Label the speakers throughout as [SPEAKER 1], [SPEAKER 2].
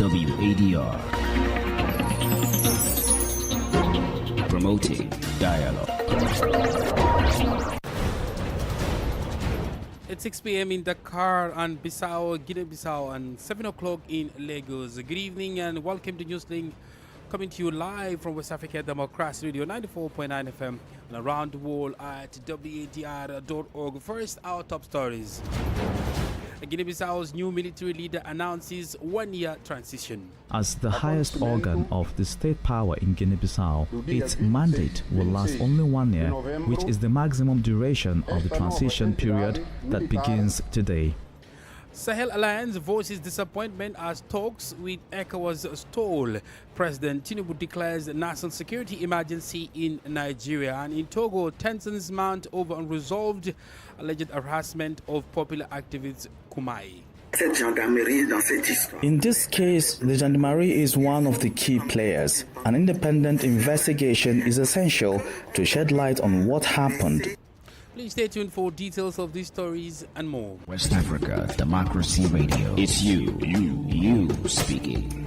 [SPEAKER 1] WADR. Promoting dialogue.
[SPEAKER 2] It's 6 p.m. in Dakar and Guinea-Bissau, and 7 o'clock in Lagos. Good evening and welcome to Newslink, coming to you live from West Africa Democracy Radio 94.9 FM and around the world at WADR.org. First, our top stories. Guinea-Bissau's new military leader announces one-year transition.
[SPEAKER 3] As the highest organ of the state power in Guinea-Bissau, its mandate will last only 1 year, which is the maximum duration of the transition period that begins today.
[SPEAKER 2] Sahel Alliance voices disappointment as talks with ECOWAS stall. President Tinubu declares national security emergency in Nigeria. And in Togo, tensions mount over unresolved alleged harassment of popular activist Kumai.
[SPEAKER 4] In this case, the gendarmerie is one of the key players. An independent investigation is essential to shed light on what happened.
[SPEAKER 2] Please stay tuned for details of these stories and more.
[SPEAKER 1] West Africa Democracy Radio. It's you speaking.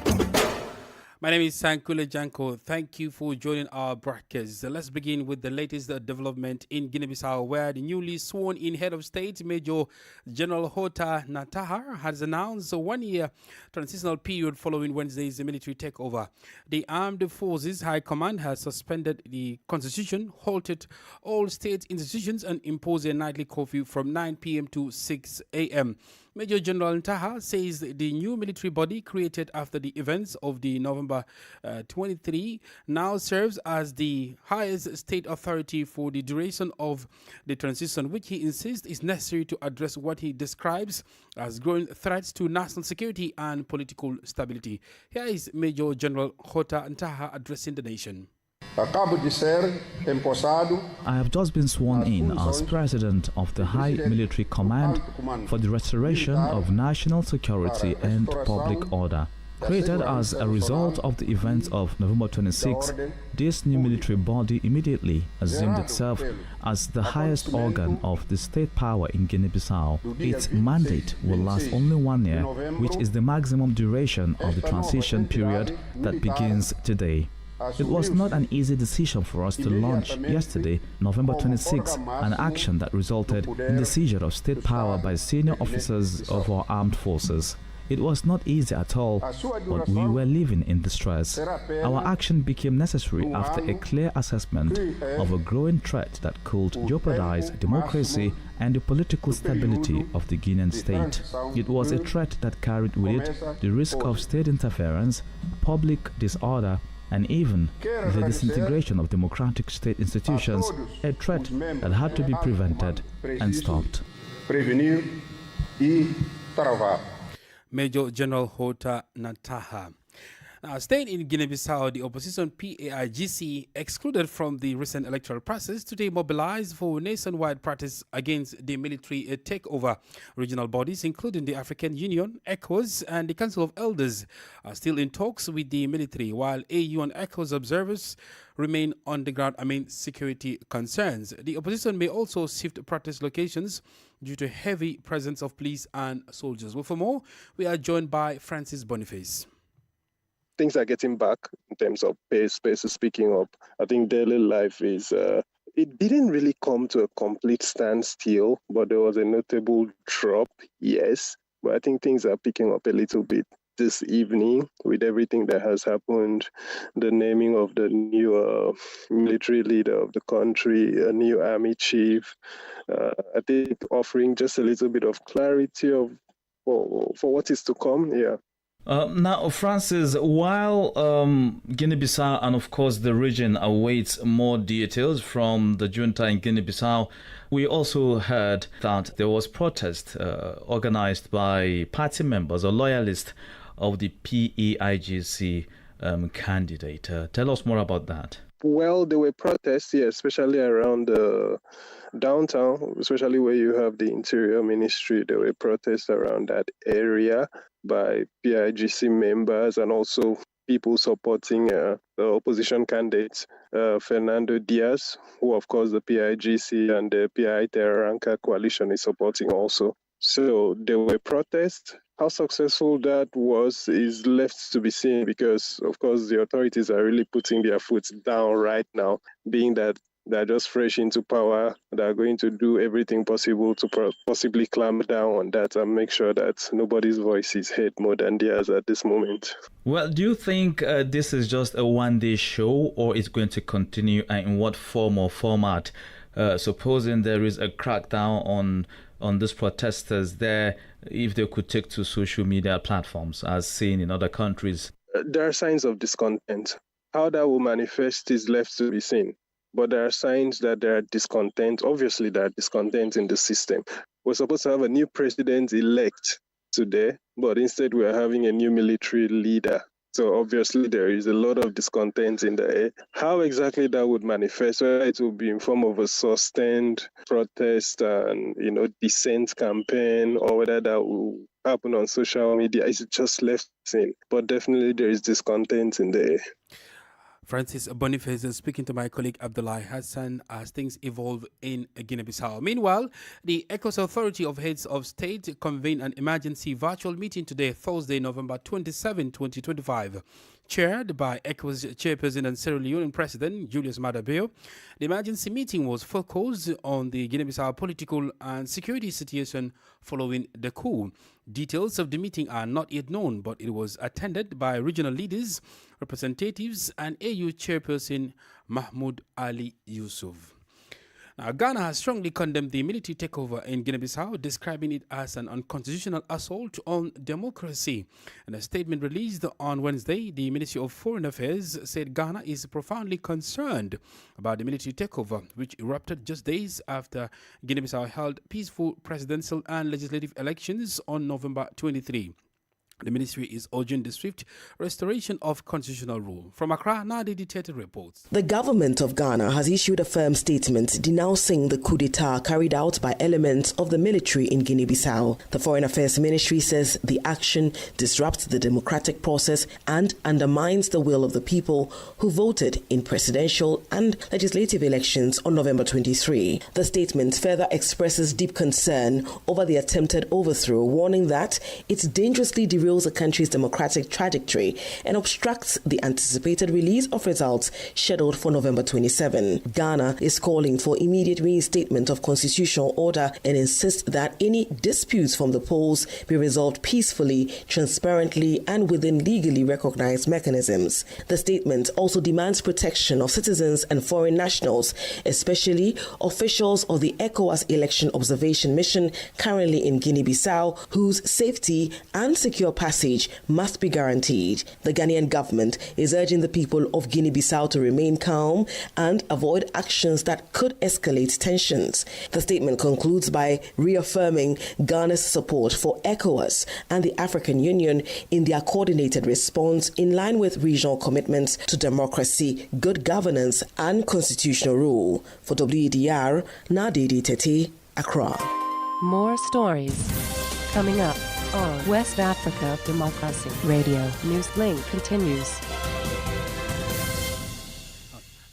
[SPEAKER 2] My name is Sankule Janko. Thank you for joining our broadcast. Let's begin with the latest development in Guinea-Bissau, where the newly sworn-in head of state, Major General Hota Natahar, has announced a one-year transitional period following Wednesday's military takeover. The Armed Forces High Command has suspended the constitution, halted all state institutions, and imposed a nightly curfew from 9 p.m. to 6 a.m. Major General Ntaha says the new military body created after the events of the November 23 now serves as the highest state authority for the duration of the transition, which he insists is necessary to address what he describes as growing threats to national security and political stability. Here is Major General Hota Ntaha addressing the nation.
[SPEAKER 3] I have just been sworn in as President of the High Military Command for the restoration of national security and public order. Created as a result of the events of November 26, this new military body immediately assumed itself as the highest organ of the state power in Guinea-Bissau. Its mandate will last only 1 year, which is the maximum duration of the transition period that begins today. It was not an easy decision for us to launch yesterday, November 26, an action that resulted in the seizure of state power by senior officers of our armed forces. It was not easy at all, but we were living in distress. Our action became necessary after a clear assessment of a growing threat that could jeopardize democracy and the political stability of the Guinean state. It was a threat that carried with it the risk of state interference, public disorder, and even the disintegration of democratic state institutions, a threat that had to be prevented and stopped.
[SPEAKER 2] Major General Hota Nataha. Now, staying in Guinea-Bissau, the opposition PAIGC, excluded from the recent electoral process, today mobilized for nationwide protest against the military takeover. Regional bodies, including the African Union, ECOWAS, and the Council of Elders, are still in talks with the military, while AU and ECOWAS observers remain on the ground amid security concerns. The opposition may also shift protest locations due to heavy presence of police and soldiers. Well, for more, we are joined by Francis Boniface.
[SPEAKER 5] Things are getting back in terms of pace is picking up. I think daily life is, it didn't really come to a complete standstill, but there was a notable drop, yes. But I think things are picking up a little bit this evening with everything that has happened, the naming of the new military leader of the country, a new army chief, I think offering just a little bit of clarity for what is to come, yeah.
[SPEAKER 3] Now, Francis, while Guinea-Bissau and, of course, the region awaits more details from the junta in Guinea-Bissau, we also heard that there was protest organized by party members or loyalists of the PAIGC candidate. Tell us more about that.
[SPEAKER 5] Well, there were protests, yeah, especially around downtown, especially where you have the Interior Ministry. There were protests around that area by PAIGC members and also people supporting the opposition candidate, Fernando Diaz, who, of course, the PAIGC and the PI Terra Ranca coalition is supporting also. So there were protests How successful that was is left to be seen because, of course, the authorities are really putting their foot down right now, being that they're just fresh into power. They're going to do everything possible to possibly clamp down on that and make sure that nobody's voice is heard more than theirs at this moment.
[SPEAKER 3] Well, do you think this is just a one-day show, or it's going to continue, and in what form or format? Supposing there is a crackdown on these protesters there, if they could take to social media platforms as seen in other countries?
[SPEAKER 5] There are signs of discontent. How that will manifest is left to be seen. But there are signs that there are discontent. Obviously, there are discontent in the system. We're supposed to have a new president-elect today, but instead we are having a new military leader. So obviously there is a lot of discontent in the air. How exactly that would manifest, whether it will be in form of a sustained protest and dissent campaign, or whether that will happen on social media, is just left seen. But definitely there is discontent in the air.
[SPEAKER 2] Francis Boniface is speaking to my colleague Abdullah Hassan as things evolve in Guinea-Bissau. Meanwhile, the ECOWAS Authority of Heads of State convened an emergency virtual meeting today, Thursday, November 27, 2025. Chaired by ECOWAS Chairperson and Sierra Leone President Julius Maada Bio, the emergency meeting was focused on the Guinea-Bissau political and security situation following the coup. Details of the meeting are not yet known, but it was attended by regional leaders, representatives, and AU Chairperson Mahmoud Ali Yusuf. Now, Ghana has strongly condemned the military takeover in Guinea-Bissau, describing it as an unconstitutional assault on democracy. In a statement released on Wednesday, the Ministry of Foreign Affairs said Ghana is profoundly concerned about the military takeover, which erupted just days after Guinea-Bissau held peaceful presidential and legislative elections on November 23. The ministry is urging the swift restoration of constitutional rule. From Accra, Nadi Dictator reports.
[SPEAKER 6] The government of Ghana has issued a firm statement denouncing the coup d'etat carried out by elements of the military in Guinea-Bissau. The Foreign Affairs Ministry says the action disrupts the democratic process and undermines the will of the people who voted in presidential and legislative elections on November 23. The statement further expresses deep concern over the attempted overthrow, warning that it's dangerously derails the country's democratic trajectory and obstructs the anticipated release of results scheduled for November 27. Ghana is calling for immediate reinstatement of constitutional order and insists that any disputes from the polls be resolved peacefully, transparently, and within legally recognized mechanisms. The statement also demands protection of citizens and foreign nationals, especially officials of the ECOWAS Election Observation Mission currently in Guinea-Bissau, whose safety and secure passage must be guaranteed. The Ghanaian government is urging the people of Guinea-Bissau to remain calm and avoid actions that could escalate tensions. The statement concludes by reaffirming Ghana's support for ECOWAS and the African Union in their coordinated response in line with regional commitments to democracy, good governance, and constitutional rule. For WEDR, Nadidi Tete, Accra.
[SPEAKER 7] More stories coming up on West Africa Democracy Radio. Newslink continues.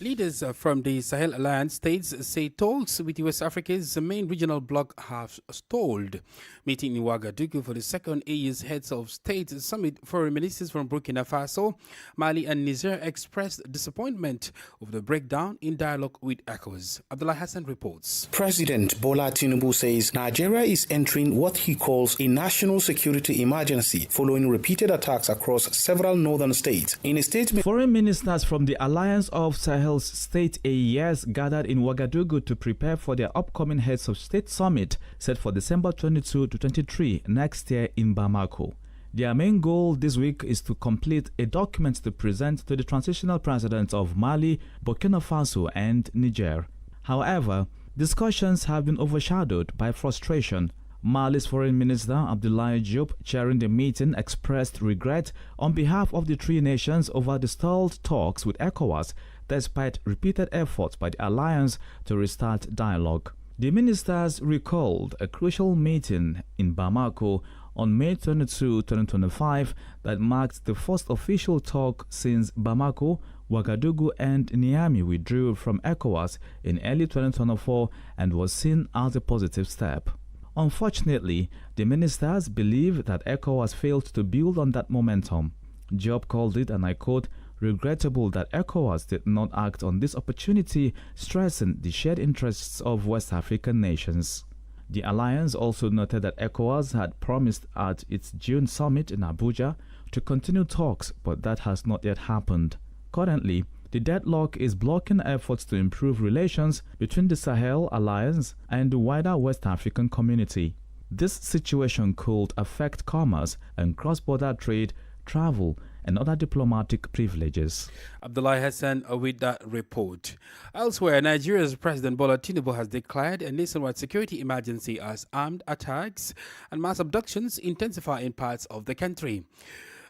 [SPEAKER 2] Leaders from the Sahel Alliance states say talks with West Africa's main regional bloc have stalled. Meeting in Ouagadougou for the second AU's Heads of State Summit, foreign ministers from Burkina Faso, Mali and Niger expressed disappointment over the breakdown in dialogue with ECOWAS. Abdullah Hassan reports.
[SPEAKER 8] President Bola Tinubu says Nigeria is entering what he calls a national security emergency following repeated attacks across several northern states. In a statement,
[SPEAKER 3] foreign ministers from the Alliance of Sahel State AES gathered in Ouagadougou to prepare for their upcoming Heads of State Summit set for December 22 to 23 next year in Bamako. Their main goal this week is to complete a document to present to the transitional presidents of Mali, Burkina Faso and Niger. However, discussions have been overshadowed by frustration. Mali's Foreign Minister Abdoulaye Diop, chairing the meeting, expressed regret on behalf of the three nations over the stalled talks with ECOWAS despite repeated efforts by the alliance to restart dialogue. The ministers recalled a crucial meeting in Bamako on May 22, 2025 that marked the first official talk since Bamako, Ouagadougou and Niamey withdrew from ECOWAS in early 2024 and was seen as a positive step. Unfortunately, the ministers believe that ECOWAS failed to build on that momentum. Job called it, and I quote, regrettable that ECOWAS did not act on this opportunity, stressing the shared interests of West African nations. The alliance also noted that ECOWAS had promised at its June summit in Abuja to continue talks, but that has not yet happened. Currently, the deadlock is blocking efforts to improve relations between the Sahel Alliance and the wider West African community. This situation could affect commerce and cross-border trade, travel, and other diplomatic privileges.
[SPEAKER 2] Abdullah Hassan with that report. Elsewhere, Nigeria's President Bola Tinubu has declared a nationwide security emergency as armed attacks and mass abductions intensify in parts of the country.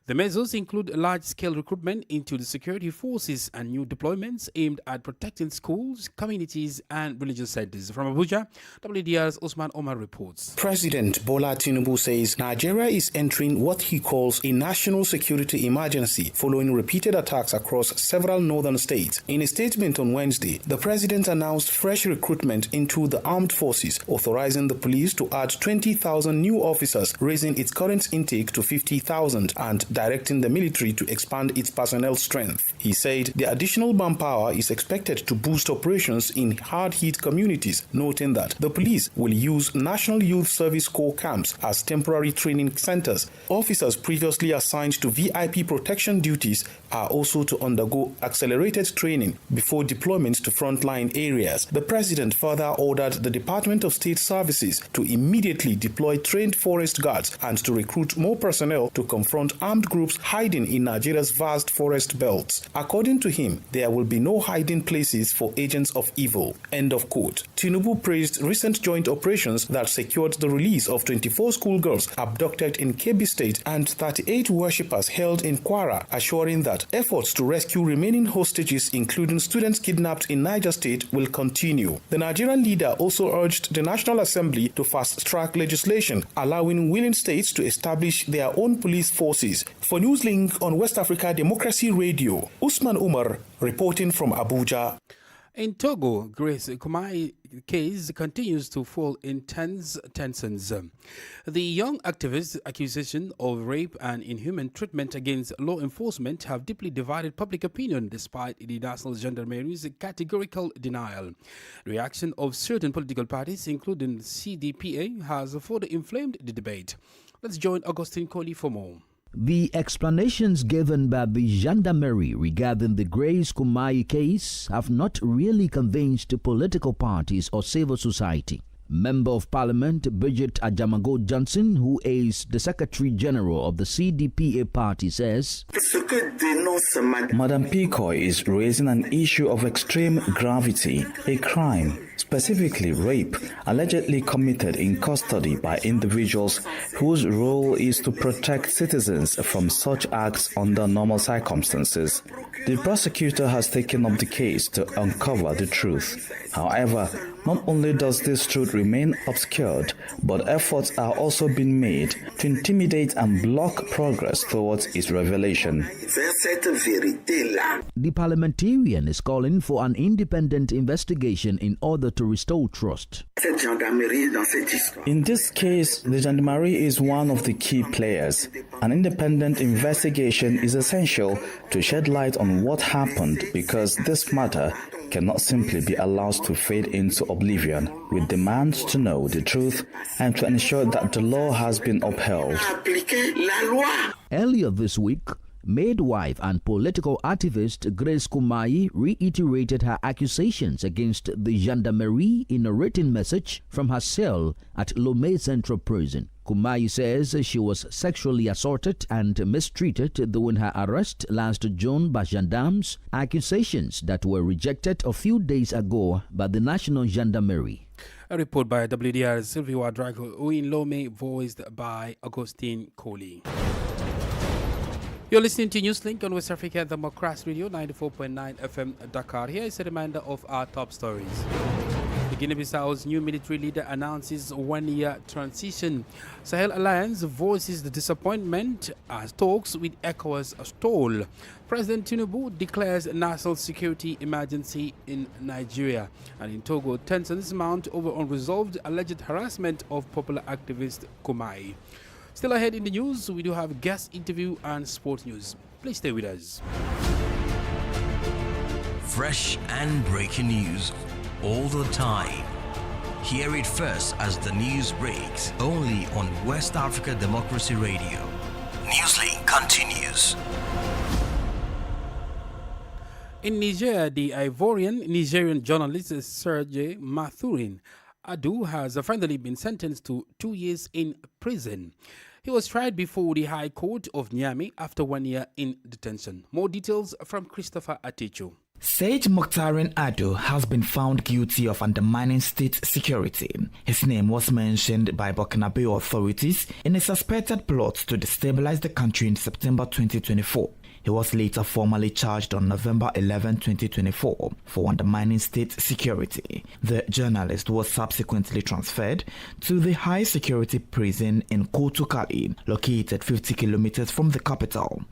[SPEAKER 2] The measures include large-scale recruitment into the security forces and new deployments aimed at protecting schools, communities, and religious centers. From Abuja, WDR's Usman Omar reports.
[SPEAKER 8] President Bola Tinubu says Nigeria is entering what he calls a national security emergency following repeated attacks across several northern states. In a statement on Wednesday, the president announced fresh recruitment into the armed forces, authorizing the police to add 20,000 new officers, raising its current intake to 50,000, and directing the military to expand its personnel strength. He said the additional manpower is expected to boost operations in hard-hit communities, noting that the police will use National Youth Service Corps camps as temporary training centers. Officers previously assigned to VIP protection duties are also to undergo accelerated training before deployment to frontline areas. The president further ordered the Department of State Services to immediately deploy trained forest guards and to recruit more personnel to confront armed groups hiding in Nigeria's vast forest belts. According to him, there will be no hiding places for agents of evil. End of quote. Tinubu praised recent joint operations that secured the release of 24 schoolgirls abducted in Kebbi State and 38 worshippers held in Kwara, assuring that efforts to rescue remaining hostages, including students kidnapped in Niger State, will continue. The Nigerian leader also urged the National Assembly to fast-track legislation, allowing willing states to establish their own police forces. For Newslink on West Africa Democracy Radio, Usman Umar reporting from Abuja.
[SPEAKER 2] In Togo, Grace Kumai case continues to fall in tensions. The young activist's accusation of rape and inhuman treatment against law enforcement have deeply divided public opinion despite the National Gendarmerie's categorical denial. The reaction of certain political parties, including CDPA, has further inflamed the debate. Let's join Augustine Coley for more.
[SPEAKER 1] The explanations given by the gendarmerie regarding the Grace Kumai case have not really convinced political parties or civil society. Member of Parliament Bridget Ajamago Johnson, who is the Secretary General of the CDPA party, says,
[SPEAKER 4] Madam Picoy is raising an issue of extreme gravity, a crime, specifically rape, allegedly committed in custody by individuals whose role is to protect citizens from such acts under normal circumstances. The prosecutor has taken up the case to uncover the truth. However, not only does this truth remain obscured, but efforts are also being made to intimidate and block progress towards its revelation.
[SPEAKER 1] The parliamentarian is calling for an independent investigation in order to restore trust.
[SPEAKER 4] In this case, the gendarmerie is one of the key players. An independent investigation is essential to shed light on what happened, because this matter cannot simply be allowed to fade into oblivion. We demand to know the truth and to ensure that the law has been upheld.
[SPEAKER 1] Earlier this week, midwife and political activist Grace Kumai reiterated her accusations against the gendarmerie in a written message from her cell at Lomé Central Prison. Kumai says she was sexually assaulted and mistreated during her arrest last June by gendarmes, accusations that were rejected a few days ago by the National Gendarmerie.
[SPEAKER 2] A report by WDR's Sylvia Wadr in Lomé, voiced by Augustine Coley. You're listening to Newslink on West Africa Democracy Radio 94.9 FM Dakar. Here is a reminder of our top stories. Guinea-Bissau's new military leader announces one-year transition. Sahel Alliance voices the disappointment as talks with ECOWAS stall. President Tinubu declares national security emergency in Nigeria. And in Togo, tensions mount over unresolved alleged harassment of popular activist Kumai. Still ahead in the news, we do have guest interview and sport news. Please stay with us.
[SPEAKER 9] Fresh and breaking news all the time. Hear it first as the news breaks, only on West Africa Democracy Radio. Newslink continues.
[SPEAKER 2] In Niger, the Nigerian journalist Serge Mathurin Adu has finally been sentenced to 2 years in prison. He was tried before the High Court of Niamey after 1 year in detention. More details from Christopher Atichu.
[SPEAKER 10] Sage Mokhtarin Ado has been found guilty of undermining state security. His name was mentioned by Burkinabe authorities in a suspected plot to destabilize the country in September 2024. He was later formally charged on November 11, 2024 for undermining state security. The journalist was subsequently transferred to the high security prison in Kotukali, located 50 kilometers from the capital.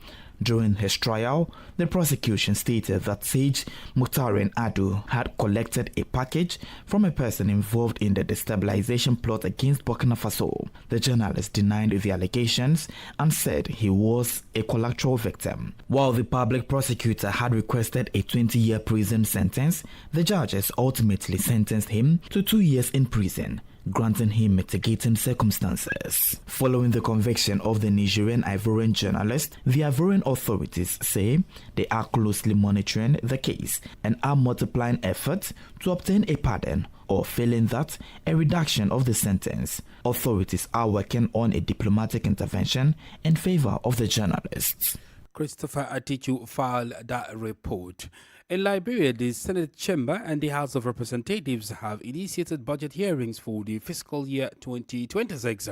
[SPEAKER 10] During his trial, the prosecution stated that Sage Mokhtarin Adu had collected a package from a person involved in the destabilization plot against Burkina Faso. The journalist denied the allegations and said he was a collateral victim. While the public prosecutor had requested a 20-year prison sentence, the judges ultimately sentenced him to 2 years in prison, granting him mitigating circumstances. Following the conviction of the Nigerian Ivorian journalist, the Ivorian authorities say they are closely monitoring the case and are multiplying efforts to obtain a pardon, or failing that, a reduction of the sentence. Authorities are working on a diplomatic intervention in favor of the journalists.
[SPEAKER 2] Christopher Atichu filed that report. In Liberia, the Senate Chamber and the House of Representatives have initiated budget hearings for the fiscal year 2026.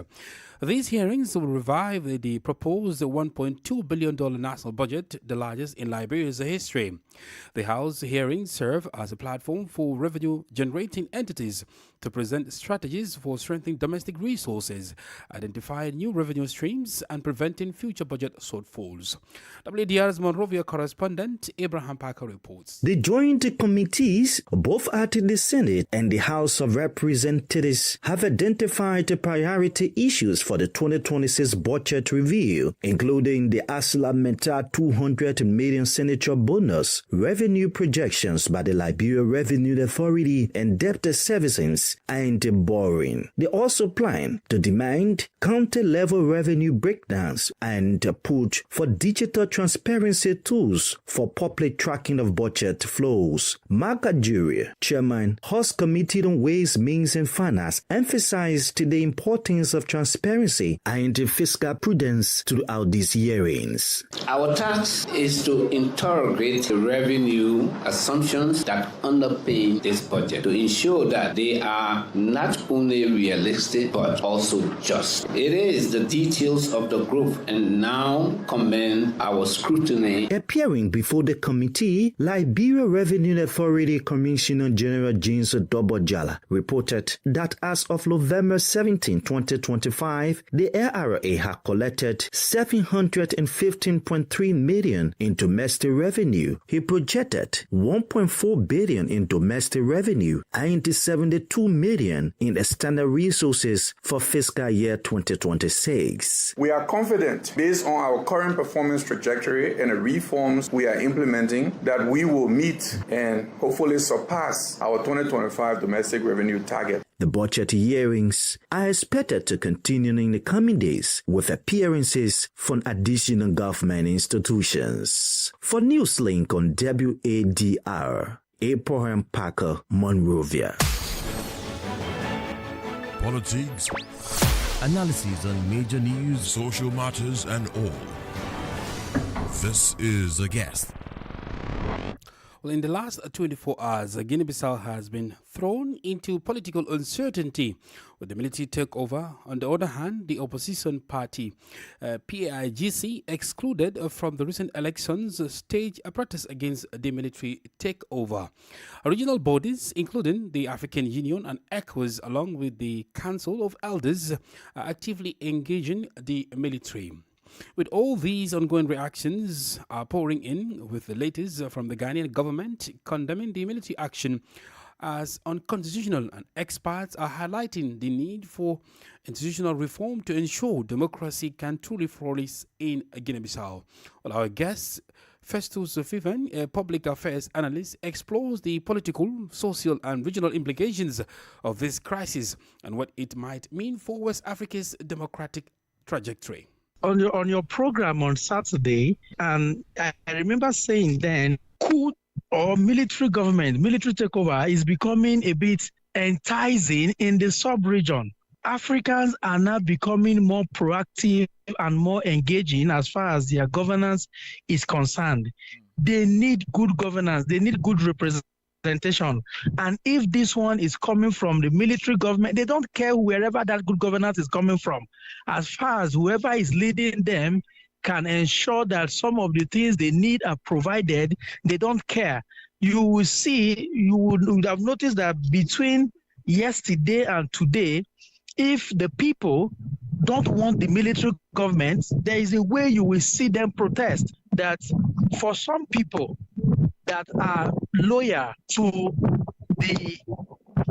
[SPEAKER 2] These hearings will revive the proposed $1.2 billion national budget, the largest in Liberia's history. The House hearings serve as a platform for revenue-generating entities to present strategies for strengthening domestic resources, identifying new revenue streams, and preventing future budget shortfalls. WDR's Monrovia correspondent Abraham Parker reports.
[SPEAKER 11] The joint committees, both at the Senate and the House of Representatives, have identified the priority issues for the 2026 budget review, including the Aslamenta 200 million senator bonus, revenue projections by the Liberia Revenue Authority, and debt servicing and borrowing. They also plan to demand county-level revenue breakdowns and push for digital transparency tools for public tracking of budget flows. Mark Ajuri, Chairman, House Committee on Ways, Means and Finance, emphasized the importance of transparency and fiscal prudence throughout these hearings.
[SPEAKER 12] Our task is to interrogate the revenue assumptions that underpin this budget to ensure that they are not only realistic but also just. It is the details of the group and now commend our scrutiny.
[SPEAKER 11] Appearing before the committee, Liberia Revenue Authority Commissioner General James Dobojala reported that as of November 17, 2025, the LRA had collected $715.3 million in domestic revenue. He projected $1.4 billion in domestic revenue and $72 million in external resources for fiscal year 2026.
[SPEAKER 13] We are confident, based on our current performance trajectory and the reforms we are implementing, that we will meet and hopefully surpass our 2025 domestic revenue target.
[SPEAKER 11] The budget hearings are expected to continue in the coming days with appearances from additional government institutions. For Newslink on WADR, Abraham Parker, Monrovia.
[SPEAKER 14] Politics, analysis on major news, social matters, and all. This is a guest.
[SPEAKER 2] Well, in the last 24 hours, Guinea-Bissau has been thrown into political uncertainty with the military takeover. On the other hand, the opposition party, PAIGC, excluded from the recent elections, staged a protest against the military takeover. Regional bodies, including the African Union and ECOWAS, along with the Council of Elders, are actively engaging the military. With all these ongoing reactions are pouring in, with the latest from the Ghanaian government condemning the military action as unconstitutional, and experts are highlighting the need for institutional reform to ensure democracy can truly flourish in Guinea-Bissau. Well, our guest, Festus Fiven, a public affairs analyst, explores the political, social and regional implications of this crisis and what it might mean for West Africa's democratic trajectory.
[SPEAKER 15] On your program on Saturday, and I remember saying then, coup or military takeover is becoming a bit enticing in the sub-region. Africans are now becoming more proactive and more engaging as far as their governance is concerned. They need good governance. They need good representation. And if this one is coming from the military government, they don't care wherever that good governance is coming from. As far as whoever is leading them can ensure that some of the things they need are provided, they don't care. You will see, you would have noticed that between yesterday and today, if the people don't want the military government, there is a way you will see them protest. That for some people that are loyal to the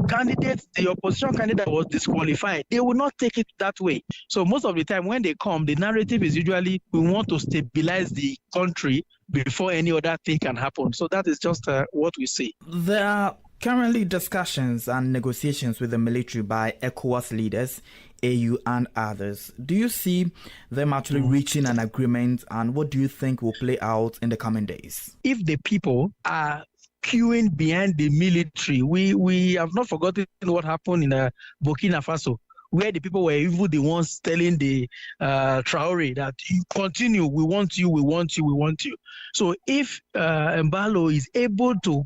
[SPEAKER 15] candidate, the opposition candidate was disqualified, they will not take it that way. So most of the time when they come, the narrative is usually we want to stabilize the country before any other thing can happen. So that is just what we see.
[SPEAKER 10] There are currently discussions and negotiations with the military by ECOWAS leaders, AU and others. Do you see them actually reaching an agreement, and what do you think will play out in the coming days?
[SPEAKER 15] If the people are queuing behind the military, we have not forgotten what happened in Burkina Faso, where the people were even the ones telling the Traore that you continue, we want you, we want you, we want you. So if Mbalo is able to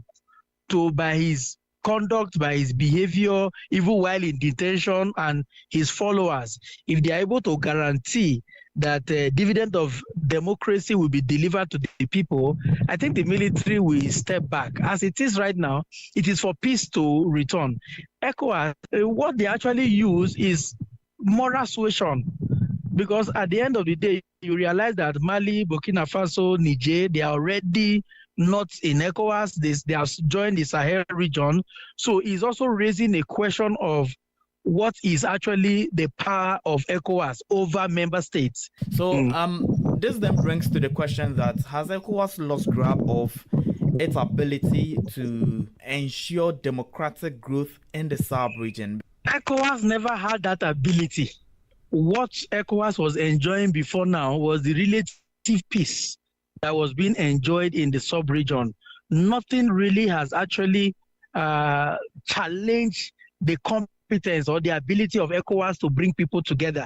[SPEAKER 15] by his conduct, by his behavior, even while in detention, and his followers, if they are able to guarantee that dividend of democracy will be delivered to the people, I think the military will step back. As it is right now, it is for peace to return. ECOWAS, what they actually use is moral suasion, because at the end of the day, you realize that Mali, Burkina Faso, Niger, they are already not in ECOWAS, they have joined the Sahel region. So it's also raising a question of what is actually the power of ECOWAS over member states.
[SPEAKER 10] So this then brings to the question that has ECOWAS lost grab of its ability to ensure democratic growth in the sub-region?
[SPEAKER 15] ECOWAS never had that ability. What ECOWAS was enjoying before now was the relative peace that was being enjoyed in the sub-region. Nothing really has actually challenged the competence or the ability of ECOWAS to bring people together.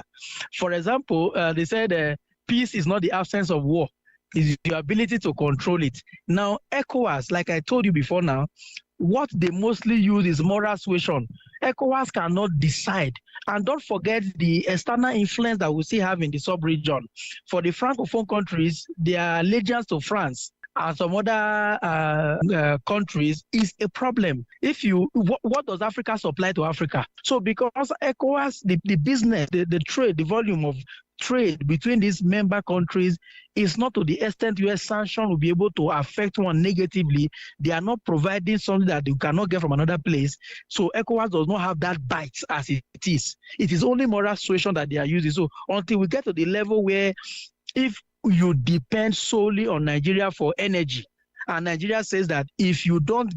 [SPEAKER 15] For example, they said peace is not the absence of war, it's the ability to control it. Now, ECOWAS, like I told you before now, what they mostly use is moral suasion. ECOWAS cannot decide. And don't forget the external influence that we still have in the sub-region. For the Francophone countries, their allegiance to France and some other countries is a problem. If you, what does Africa supply to Africa? So because ECOWAS, the business, the trade, the volume of trade between these member countries is not to the extent where sanction will be able to affect one negatively. They are not providing something that you cannot get from another place. So ECOWAS does not have that bite as it is. It is only moral suasion that they are using. So until we get to the level where if you depend solely on Nigeria for energy, and Nigeria says that if you don't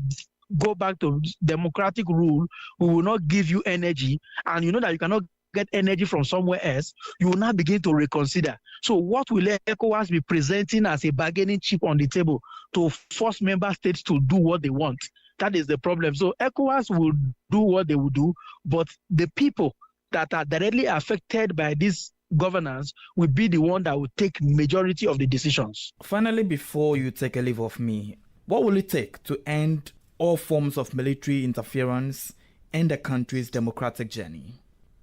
[SPEAKER 15] go back to democratic rule, we will not give you energy, and you know that you cannot get energy from somewhere else, you will now begin to reconsider. So what will ECOWAS be presenting as a bargaining chip on the table to force member states to do what they want? That is the problem. So ECOWAS will do what they will do, but the people that are directly affected by this governance will be the one that will take majority of the decisions.
[SPEAKER 10] Finally, before you take a leave of me, What will it take to end all forms of military interference in the country's democratic journey?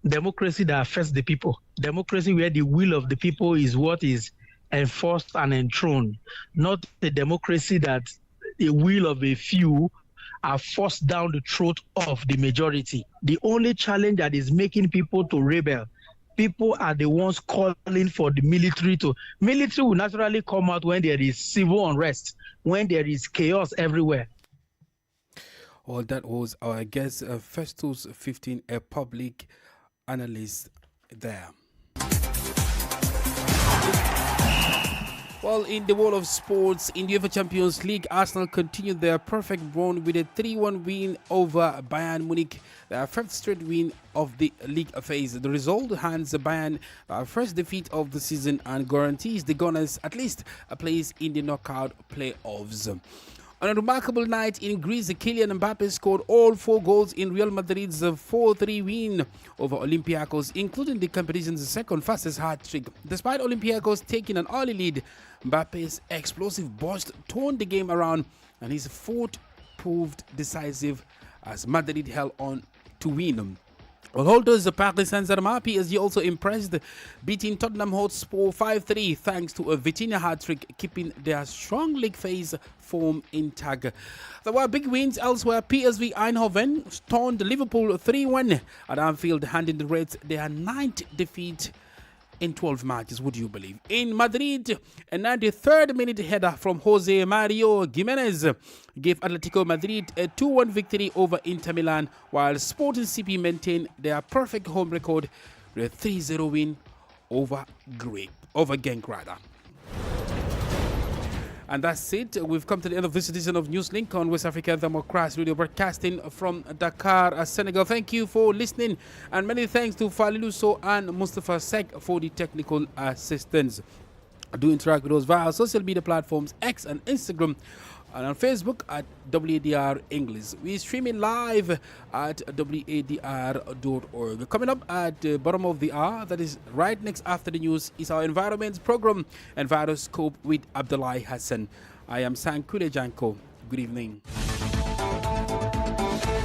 [SPEAKER 15] Democracy that affects the people. Democracy where the will of the people is what is enforced and enthroned. Not the democracy that the will of a few are forced down the throat of the majority. The only challenge that is making people to rebel, people are the ones calling for the military to. Military will naturally come out when there is civil unrest, when there is chaos everywhere.
[SPEAKER 2] Well, that was our guest, Festus 15, a public analyst there. Well, in the world of sports, in the UEFA Champions League, Arsenal continued their perfect run with a 3-1 win over Bayern Munich, their fifth straight win of the league phase. The result hands Bayern their first defeat of the season and guarantees the Gunners at least a place in the knockout playoffs. On a remarkable night in Greece, Kylian Mbappe scored all 4 goals in Real Madrid's 4-3 win over Olympiacos, including the competition's second fastest hat-trick. Despite Olympiacos taking an early lead, Mbappe's explosive burst turned the game around, and his fourth proved decisive as Madrid held on to win. Well, holders Paris Saint-Germain, PSG also impressed, beating Tottenham Hotspur 5-3 thanks to a Vitinha hat-trick, keeping their strong league phase form intact. There were big wins elsewhere. PSV Eindhoven stunned Liverpool 3-1 at Anfield, handing the Reds their 9th defeat in 12 matches, would you believe? In Madrid, a 93rd minute header from Jose Mario Gimenez gave Atletico Madrid a 2-1 victory over Inter Milan, while Sporting CP maintained their perfect home record with a 3-0 win over Genk. And that's it. We've come to the end of this edition of Newslink on West African Democracy Radio, broadcasting from Dakar, Senegal. Thank you for listening, and many thanks to Faliluso and Mustafa Sek for the technical assistance. Do interact with us via our social media platforms X and Instagram, and on Facebook at WADR English. We stream it live at wadr.org. Coming up at the bottom of the hour, that is right next after the news, is our environment program, Enviroscope with Abdullahi Hassan. I am Sankule Janko. Good evening.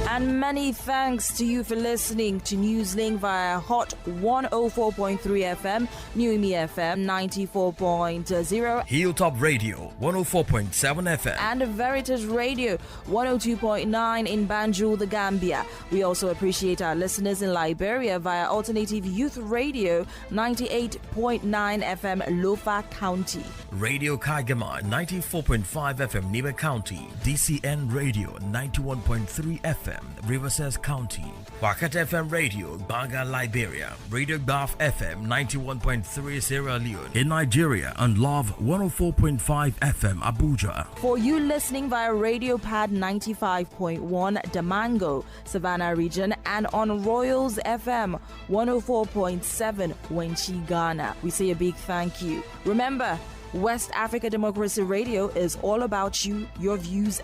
[SPEAKER 16] And many thanks to you for listening to Newslink via Hot 104.3 FM, New Me FM 94.0,
[SPEAKER 9] Hilltop Radio 104.7 FM,
[SPEAKER 16] and Veritas Radio 102.9 in Banjul, the Gambia. We also appreciate our listeners in Liberia via Alternative Youth Radio 98.9 FM, Lofa County,
[SPEAKER 9] Radio Kagama 94.5 FM, Nibe County, DCN Radio 91.3 FM, Riverside County, Wakat FM Radio, Banga, Liberia, Radio Gulf FM 91.3 Sierra Leone in Nigeria, and Love 104.5 FM Abuja.
[SPEAKER 16] For you listening via Radio Pad 95.1 Damango, Savannah region, and on Royals FM 104.7 Wenchi, Ghana, we say a big thank you. Remember, West Africa Democracy Radio is all about you, your views,